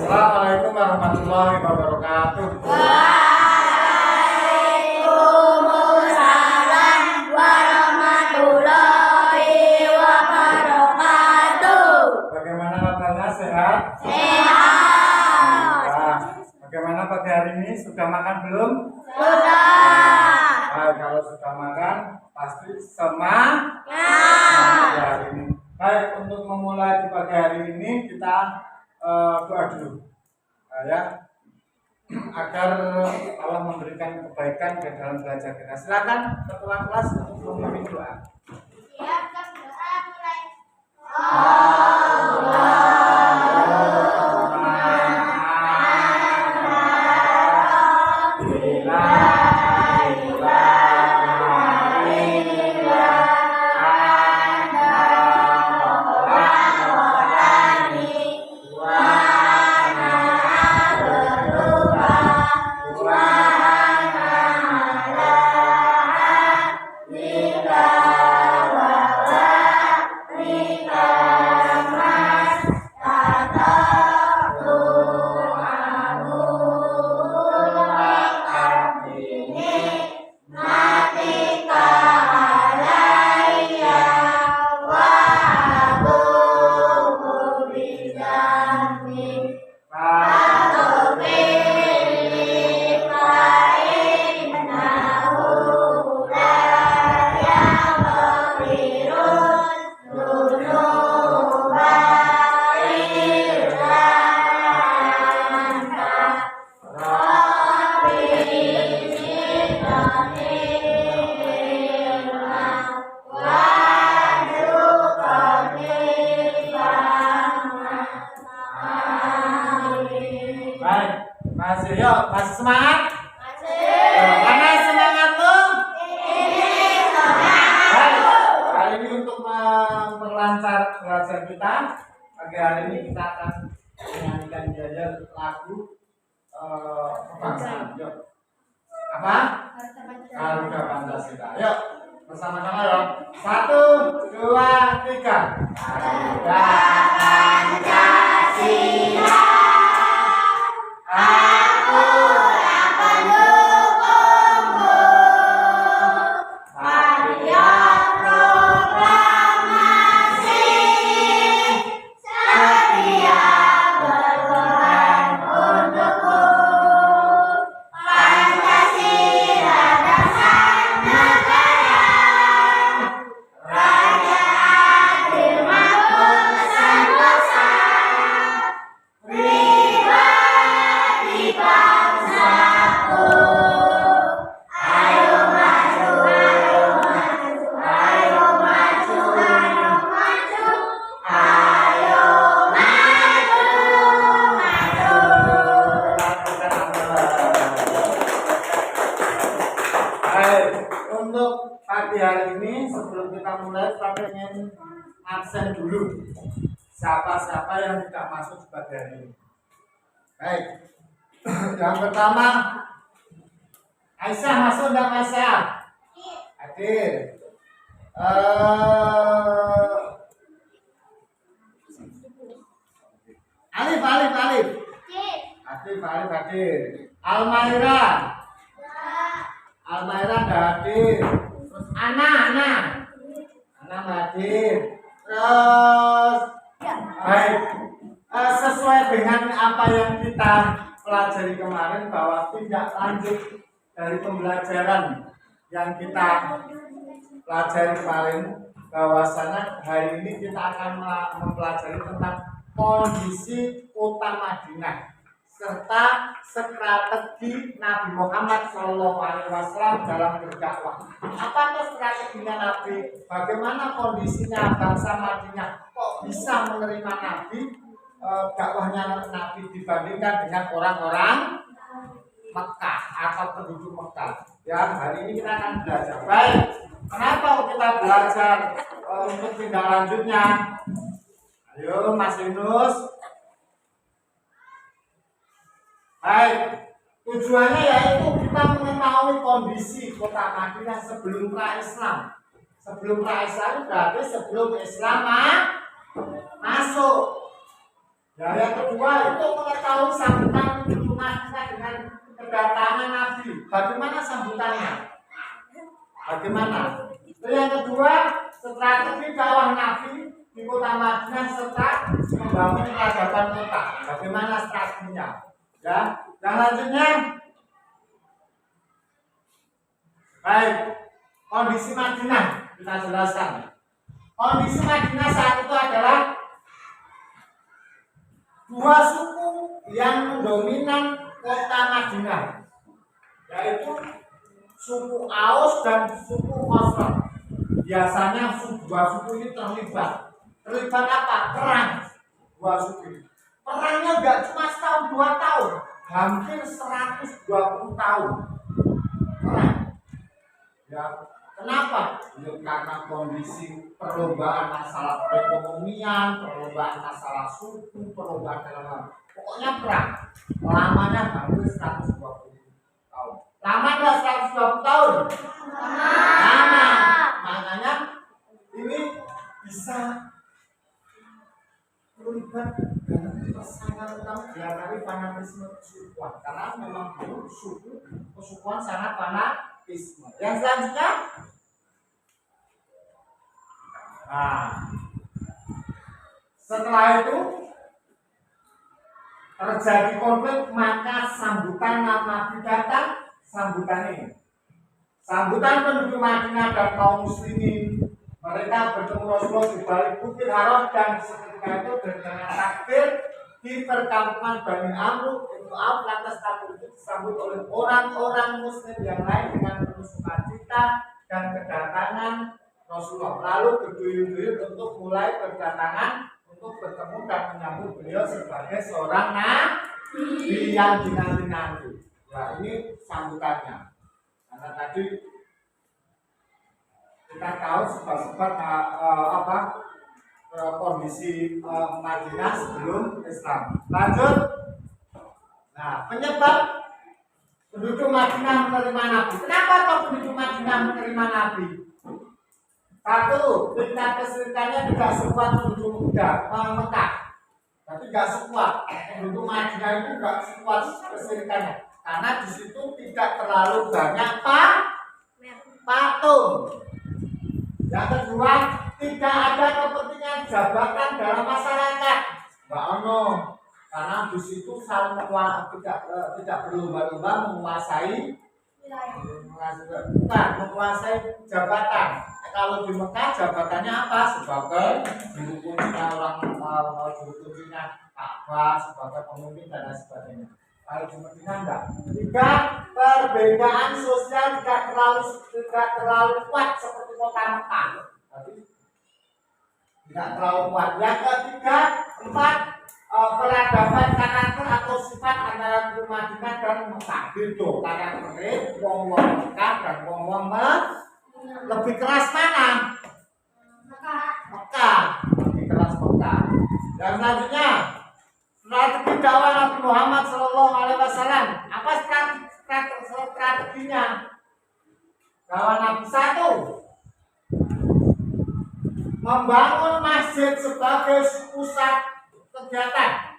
Assalamualaikum warahmatullahi wabarakatuh. Waalaikumsalam warahmatullahi wabarakatuh. Bagaimana kabarnya, sehat? Sehat. Nah, bagaimana pagi hari ini? Sudah makan belum? Sudah. Nah, kalau sudah makan pasti semangat Ya. hari ini. Baik, untuk memulai di pagi hari ini kita doa dulu, ya, agar Allah memberikan kebaikan ke dalam belajar kita. Silakan ketua kelas untuk memimpin doa. Siap, doa mulai. Baik, masih yuk, masih semangat? Masih. Mana semangatmu? Baik, hari ini untuk memperlancar belajar kita, pagi hari ini kita akan menyanyikan jajal lagu kebangsaan. Yuk, apa? Garuda Pancasila. Yuk, bersama-sama yuk. 1, 2, 3. Garuda Pancasila. Untuk pagi hari ini sebelum kita mulai kita ingin absen dulu siapa-siapa yang tidak masuk di pagi hari ini. Baik, yang pertama Aisyah, masuk enggak Aisyah? Hadir. Alif hadir. Almaira enggak hadir. Terus Ana hadir. Terus baik, sesuai dengan apa yang kita pelajari kemarin, bahwa tindak lanjut dari pembelajaran yang kita pelajari kemarin, bahwasanya hari ini kita akan mempelajari tentang kondisi kota Madinah serta strategi Nabi Muhammad SAW dalam berdakwah. Apa itu strateginya Nabi? Bagaimana kondisinya bangsa Madinah kok bisa menerima Nabi, dakwahnya Nabi dibandingkan dengan orang-orang Mekah atau penduduk Mekah. Ya, hari ini kita akan belajar. Baik, kenapa kita belajar untuk tindak lanjutnya? Ayo Mas Yunus. Baik, tujuannya yaitu kita mengetahui kondisi kota Madinah sebelum pra-Islam. Sebelum pra-Islam berarti sebelum Islam masuk. Ya, yang kedua itu mengetahui sambutan penduduk Madinah dengan kedatangan Nabi. Bagaimana sambutannya? Bagaimana? Itu yang kedua, strategi dakwah Nabi di kota Madinah serta membangun peradaban kota. Bagaimana strateginya? Ya, yang lanjutnya, baik, kondisi Madinah kita jelaskan. Kondisi Madinah saat itu adalah dua suku yang mendominan kota Madinah, yaitu suku Aus dan suku Khosraj. Biasanya dua suku ini terlibat apa? Perang. Dua suku ini. Perangnya nggak cuma setahun 2 tahun, hampir 120 tahun perang. Ya, kenapa? Ya, karena kondisi perlombaan masalah perekonomian, perlombaan masalah suku, perlombaan dalam hal, pokoknya perang. Lamanya hampir 120 tahun. Lama nggak 120 tahun? Lama. Makanya ini bisa terlibat dalam pasangan utama diantara fanatisme kesukuan, karena memang suku kesukuan sangat fanatisme. Yang selanjutnya, nah, setelah itu terjadi konflik, maka sambutan Nabi datang, sambutan ini, sambutan penduduk Madinah dan kaum muslimin. Mereka bertemu Rasulullah di balik Bukit Haram, dan seketika itu dengan takbir di perkampungan Bani Amr bin Auf, lantas takbir itu disambut oleh orang-orang muslim yang lain dengan penuh sukacita dan kedatangan Rasulullah. Lalu berduyun-duyun untuk mulai berdatangan untuk bertemu dan menyambut beliau sebagai seorang nabi yang dinanti-nanti. Ya, ini sambutannya. Karena tadi kita tahu sebab-sebab kondisi Madinah sebelum Islam. Lanjut. Nah, penyebab penduduk Madinah menerima Nabi. Kenapa kok penduduk Madinah menerima Nabi? Satu, tingkat kesyirikannya tidak sekuat penduduk Mekah. Tapi tidak sekuat. Penduduk Madinah itu tidak sekuat kesyirikannya, karena di situ tidak terlalu banyak patung. Yang kedua, tidak ada kepentingan jabatan dalam masyarakat. Mbak Ono, karena di situ saling tidak berlomba-lomba menguasai jabatan. Kalau di Mekah jabatannya apa? Sebagai juru kunci orang, juru kuncinya Ka'bah, sebagai pemimpin dan lain sebagainya. Kalau di Madinah enggak. Tiga, perbedaan sosial tidak terlalu kuat seperti kota Mekah. Tapi tidak terlalu kuat. Yang ketiga, empat, peradaban karakter atau sifat antara Madinah dan Mekah. Beda karakternya, wong-wong Mekah dan wong-wong lebih keras mana? Mekah. Lebih keras Mekah. Dan selanjutnya, strategi dakwah Nabi Muhammad SAW. Apa strateginya? Dakwah Nabi, satu, membangun masjid sebagai pusat kegiatan.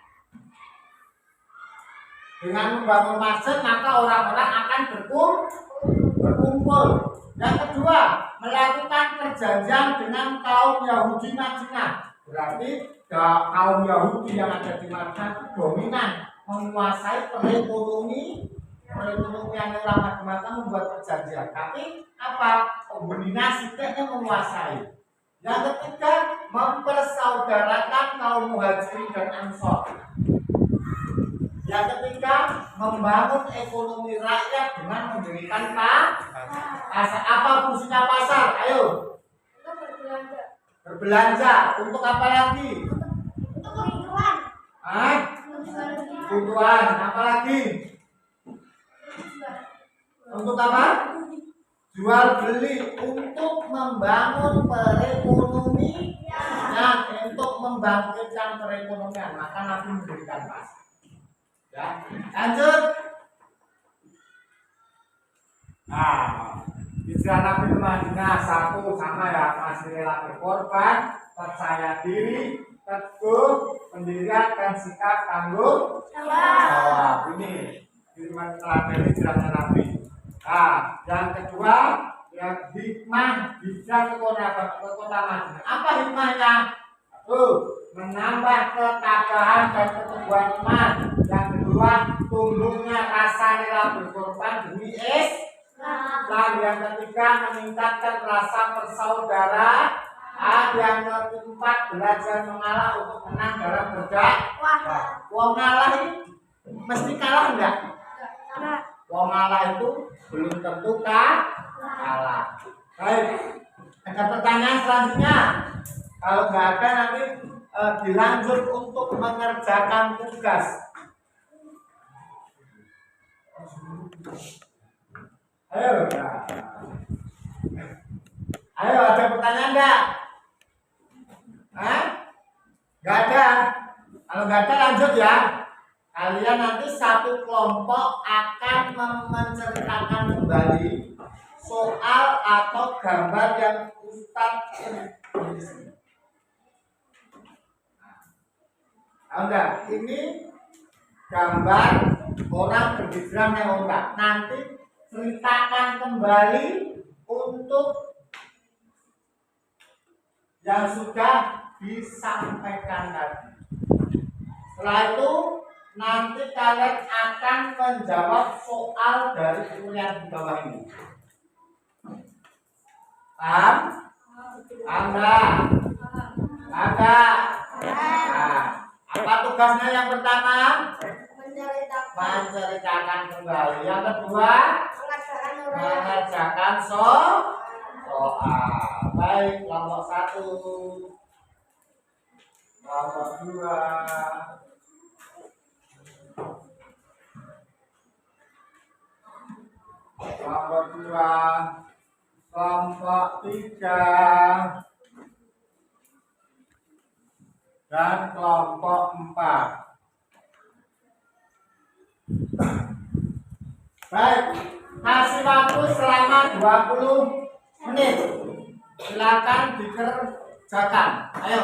Dengan membangun masjid, maka orang-orang akan berkumpul. Yang kedua, melakukan perjanjian dengan kaum Yahudi Madinah. Berarti kaum Yahudi yang ada di Madinah itu dominan menguasai perekonomian orang Madinah, membuat perjanjian. Tapi apa? Penghuni nasibnya menguasai. Yang ketiga, mempersaudarakan kaum Muhajirin dan Ansor. Yang ketiga, membangun ekonomi rakyat dengan mendirikan pasar. Apa fungsinya pasar? Ayo. Untuk berbelanja. Berbelanja. Untuk apa lagi? Untuk kebutuhan. Hah? Kebutuhan. Apa lagi? Untuk apa? Jual beli. Untuk membangun perekonomian, untuk membangkitkan perekonomian. Maka Nabi mendirikan pasar. Ya, lanjut. Nah, hijrah Nabi ke Madinah satu sama ya, masih rela berkorban, percaya diri, teguh, pendirian dan sikap tanggung jawab. Ini firman teladan hijrahnya Nabi. Nah, yang kedua, yang hikmah hijrah ke kota Madinah. Apa hikmahnya? Menambah ketabahan dan keteguhan iman. Yang kedua, tumbuhnya rasa rela berkorban demi Islam. Yang ketiga, meningkatkan rasa persaudaraan. Yang keempat, belajar mengalah untuk menang dalam berdakwah. Wong ngalah ini mesti kalah enggak? Wong ngalah itu belum tentu kalah. Baik, ada pertanyaan selanjutnya. Kalau nggak ada nanti dilanjut untuk mengerjakan tugas. Ayo, ayo ada pertanyaan enggak? Nggak ada. Kalau nggak ada lanjut ya. Kalian nanti satu kelompok akan menceritakan kembali soal atau gambar yang Ustadz enggak, ini gambar orang berhijrah Neontak. Nanti ceritakan kembali untuk yang sudah disampaikan tadi. Setelah itu nanti kalian akan menjawab soal dari tulisan di bawah ini. Paham? Anda? Apa tugasnya yang pertama? Menceritakan kembali. Yang kedua, mengerjakan soal. Baik, kelompok 1, kelompok 2, kelompok 3, dan kelompok 4. Baik, kasih waktu selama 20 menit. Silakan dikerjakan. Ayo.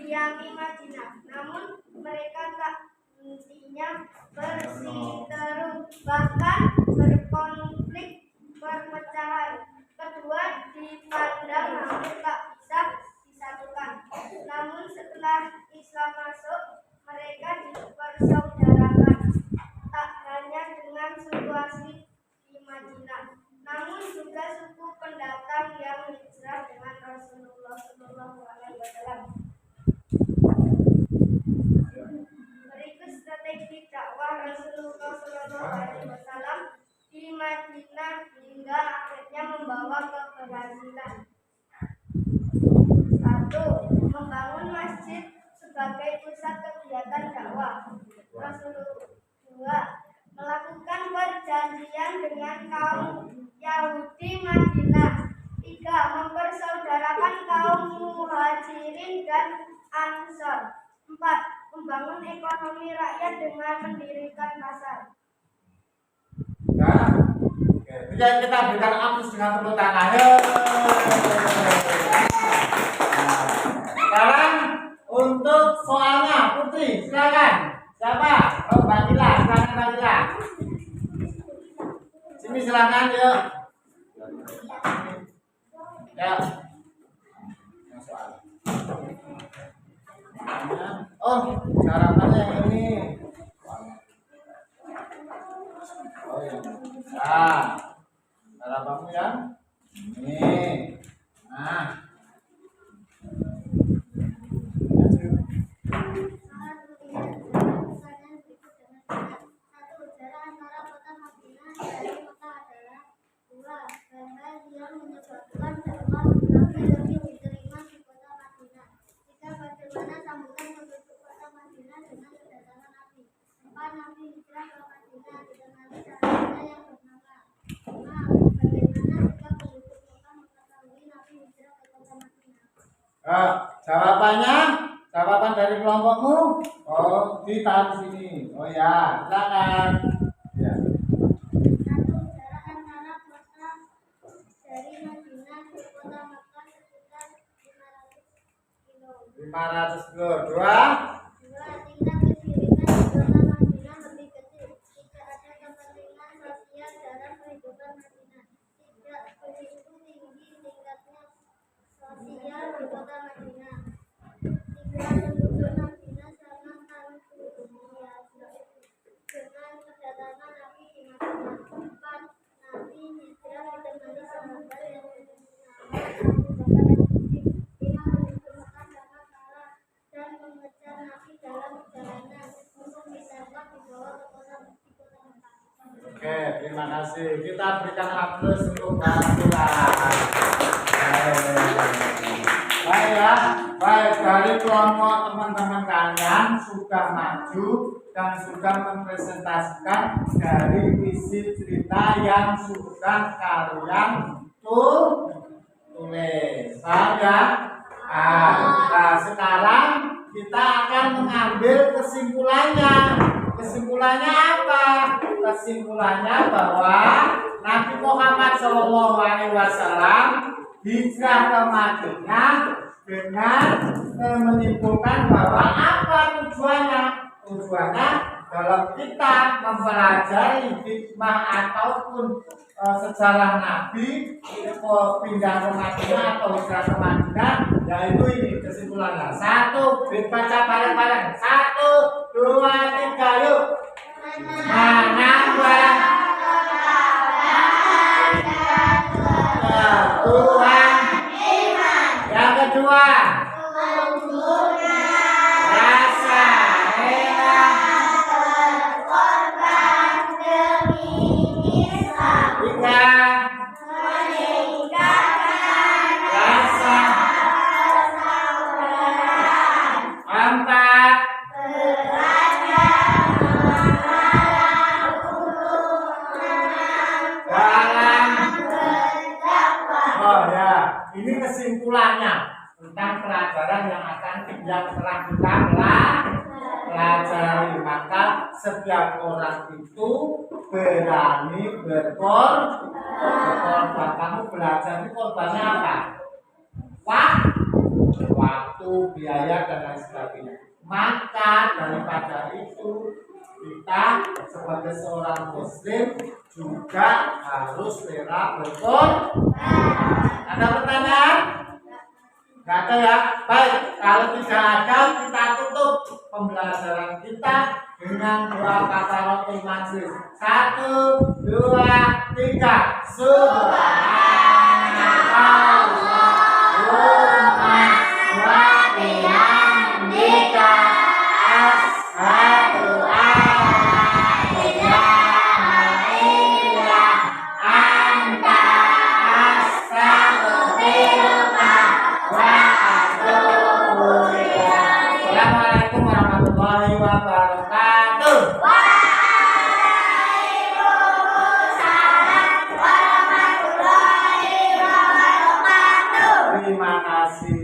mendiami Madinah. Namun mereka tak hentinya bersiteru, bahkan berkonflik perpecahan. Kedua dipandang hampir tak bisa disatukan. Namun setelah Islam masuk, mereka dipersaudarakan, tak hanya dengan suku asli di Madinah, namun juga suku pendatang yang hijrah dengan Rasulullah SAW. Berikut strategi dakwah Rasulullah SAW di Madinah hingga akhirnya membawa keberhasilan. 1. Membangun masjid sebagai pusat kegiatan dakwah Rasulullah. 2. Melakukan perjanjian dengan kaum Yahudi Madinah. 3. Mempersaudarakan kaum Muhajirin dan Ansor. 4. Membangun ekonomi rakyat dengan mendirikan pasar. Nah, oke. Kita berikan aplaus dengan tepuk tangan. Sekarang untuk soalnya Putri, silakan. Siapa? Oh, Mbak Dila, silakan Mbak Dila. Sini silakan yuk. Ya. Oh, sarapannya yang ini. Oh ya. Nah, sarapanmu yang ini. Nah. Jawaban dari kelompokmu. Oh, ditaruh sini. Oh ya, silakan. Ya. 500 kilo. 2. Oke, terima kasih. Kita berikan aplaus untuk Mbak Dila. Baik ya, baik dari kelompok teman-teman kalian sudah maju dan sudah mempresentasikan dari isi cerita yang sudah kalian tulis. Paham ya? Nah, sekarang kita akan mengambil kesimpulannya. Kesimpulannya apa? Kesimpulannya bahwa Nabi Muhammad SAW hijrah ke Madinah dengan menyimpulkan bahwa apa tujuannya? Tujuannya dalam kita mempelajari hikmah ataupun sejarah Nabi pindah ke Madinah atau hijrah ke Madinah, yaitu ini kesimpulannya. 1, dibaca bareng-bareng. 1, 2, 3, yuk. Menambah Tuhan. Yang kedua, rasa rela berkorban demi Islam. 3, meningkatkan rasa persaudaraan. 4, belajar melarang untuk dalam berdakwah. Oh ya, ini kesimpulannya tentang pelajaran yang telah kita pelajari. Maka setiap orang itu berani berkorban. Kamu belajar ini korbannya apa? Waktu. waktu, biaya dan lain sebagainya. Maka daripada itu kita sebagai seorang muslim juga harus rela berkorban. Ada pertanyaan? Gak ada ya? Baik, kalau tidak ada kita tutup pembelajaran kita dengan doa kafaratul majlis. 1, 2, 3. Subhanallahumma wa bihamdika asyhadu an la ilaha illa anta astaghfiruka wa atubu ilaik. Assalamualaikum warahmatullahi wabarakatuh. Waalaikumsalam warahmatullahi wabarakatuh. Terima kasih.